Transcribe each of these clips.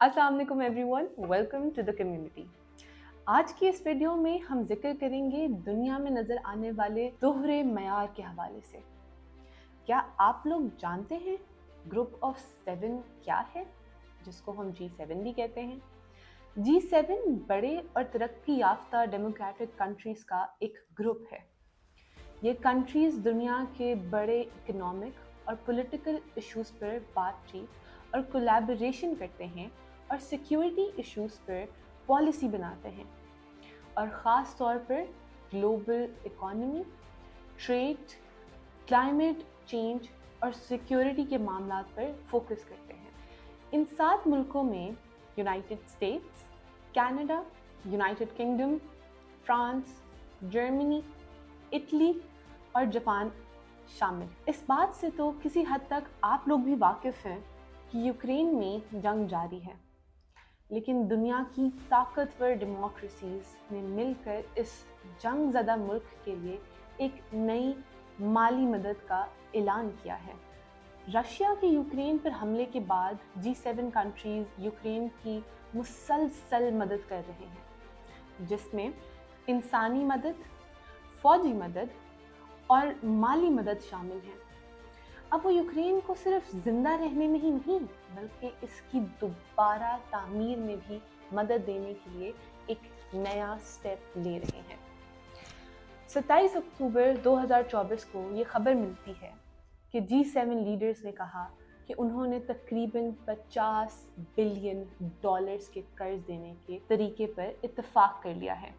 अस्सलाम वालेकुम everyone, welcome to the community. आज की इस वीडियो में हम जिक्र करेंगे दुनिया में नज़र आने वाले दोहरे मयार के हवाले से। क्या आप लोग जानते हैं ग्रुप ऑफ 7 क्या है, जिसको हम G7 भी कहते हैं? G7 बड़े और तरक्की याफ्ता डेमोक्रेटिक कंट्रीज़ का एक ग्रुप है। ये कंट्रीज़ दुनिया के बड़े इकोनॉमिक और पॉलिटिकल इश्यूज़ पर बातचीत और कोलैबोरेशन करते हैं और सिक्योरिटी इश्यूज़ पर पॉलिसी बनाते हैं और ख़ास तौर पर global economy, trade, climate change और सिक्योरिटी के मामलों पर फोकस करते हैं। इन 7 मुल्कों में United states, Canada, United kingdom, France, Germany, Italy और जापान शामिल। इस बात से तो किसी हद तक आप लोग भी वाकिफ़ हैं कि यूक्रेन में जंग जारी है, लेकिन दुनिया की ताकतवर डेमोक्रेसीज़ ने मिलकर इस जंग ज़दा मुल्क के लिए एक नई माली मदद का ऐलान किया है। रशिया के यूक्रेन पर हमले के बाद G7 कंट्रीज़ यूक्रेन की मुसलसल मदद कर रहे हैं, जिसमें इंसानी मदद, फ़ौजी मदद और माली मदद शामिल है। अब वो यूक्रेन को सिर्फ जिंदा रहने में ही नहीं, बल्कि इसकी दोबारा तामीर में भी मदद देने के लिए एक नया स्टेप ले रहे हैं। 27 अक्टूबर 2024 को ये खबर मिलती है कि G7 लीडर्स ने कहा कि उन्होंने तकरीबन $50 बिलियन के कर्ज देने के तरीके पर इत्तेफाक कर लिया है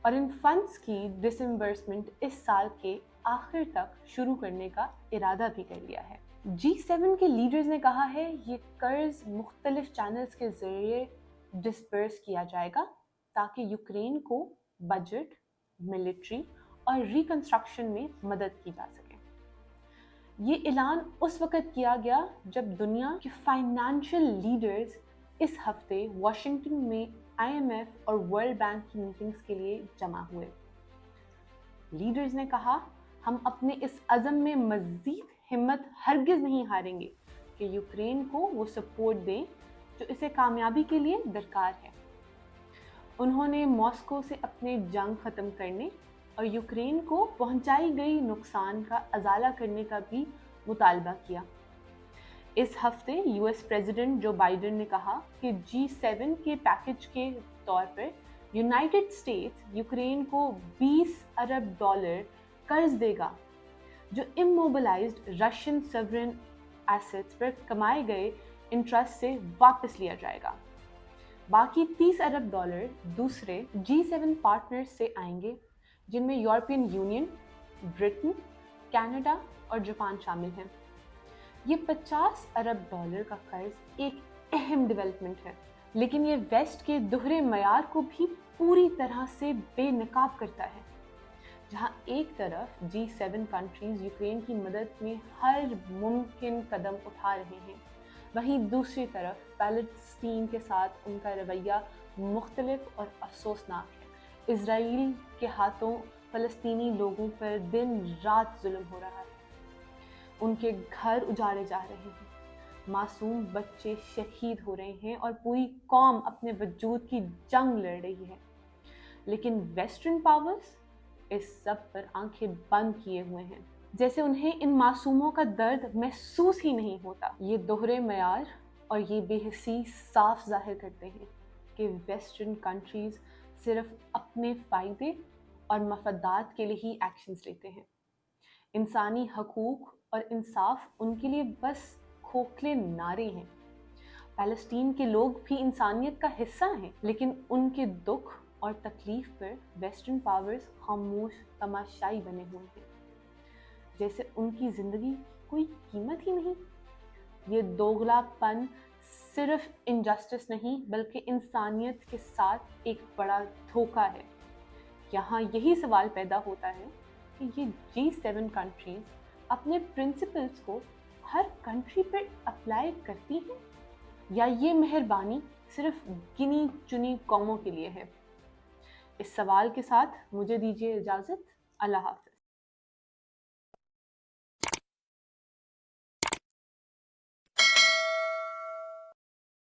और इन फंड्स की डिसइंबर्समेंट इस साल के आखिर तक शुरू करने का इरादा भी कर लिया है। G7 के लीडर्स ने कहा है ये कर्ज मुख्तलिफ चैनल्स के जरिए डिसबर्स किया जाएगा ताकि यूक्रेन को बजट, मिलिट्री और रिकंस्ट्रक्शन में मदद की जा सके। ये ऐलान उस वक्त किया गया जब दुनिया के फाइनेंशियल लीडर्स इस हफ्ते वाशिंगटन में IMF और वर्ल्ड बैंक की मीटिंग्स के लिए जमा हुए। लीडर्स ने कहा हम अपने इस अज़म में मज़ीद हिम्मत हरगिज़ नहीं हारेंगे कि यूक्रेन को वो सपोर्ट दें जो इसे कामयाबी के लिए दरकार है। उन्होंने मॉस्को से अपने जंग ख़त्म करने और यूक्रेन को पहुंचाई गई नुकसान का अज़ाला करने का भी मुतालबा किया। इस हफ्ते US प्रेसिडेंट जो बाइडेन ने कहा कि G7 के पैकेज के तौर पर यूनाइटेड स्टेट्स यूक्रेन को $20 अरब कर्ज देगा जो इमोबिलाइज्ड रशियन सॉवरेन एसेट्स पर कमाए गए इंटरेस्ट से वापस लिया जाएगा। बाकी $30 अरब दूसरे G7 पार्टनर्स से आएंगे, जिनमें यूरोपियन यूनियन, ब्रिटेन, कनाडा और जापान शामिल हैं। ये $50 अरब का कर्ज एक अहम डेवलपमेंट है, लेकिन ये वेस्ट के दोहरे मयार को भी पूरी तरह से बेनकाब करता है। जहां एक तरफ G7 कंट्रीज यूक्रेन की मदद में हर मुमकिन कदम उठा रहे हैं, वहीं दूसरी तरफ पैलेस्टीन के साथ उनका रवैया मुख्तलिफ और अफसोसनाक है। इजराइल के हाथों फ़लस्तीनी लोगों पर दिन रात जुल्म हो रहा है, उनके घर उजाड़े जा रहे हैं, मासूम बच्चे शहीद हो रहे हैं और पूरी कौम अपने वजूद की जंग लड़ रही है। लेकिन वेस्टर्न पावर्स इस सब पर आंखें बंद किए हुए हैं, जैसे उन्हें इन मासूमों का दर्द महसूस ही नहीं होता। ये दोहरे मयार और ये बेहिसी साफ जाहिर करते हैं कि वेस्टर्न कंट्रीज सिर्फ अपने फ़ायदे और मफादात के लिए ही एक्शंस लेते हैं। इंसानी हकूक़ और इंसाफ उनके लिए बस खोखले नारे हैं। फ़लस्तीन के लोग भी इंसानियत का हिस्सा हैं, लेकिन उनके दुख और तकलीफ पर वेस्टर्न पावर्स खामोश तमाशाई बने हुए हैं, जैसे उनकी ज़िंदगी कोई कीमत ही नहीं। ये दोगलापन सिर्फ इनजस्टिस नहीं बल्कि इंसानियत के साथ एक बड़ा धोखा है। यहाँ यही सवाल पैदा होता है कि ये G7 कंट्रीज अपने प्रिंसिपल्स को हर कंट्री पर अप्लाई करती हैं या ये मेहरबानी सिर्फ गिनी चुनी कौमों के लिए है। इस सवाल के साथ मुझे दीजिए इजाज़त। अल्लाह हाफ़िज़।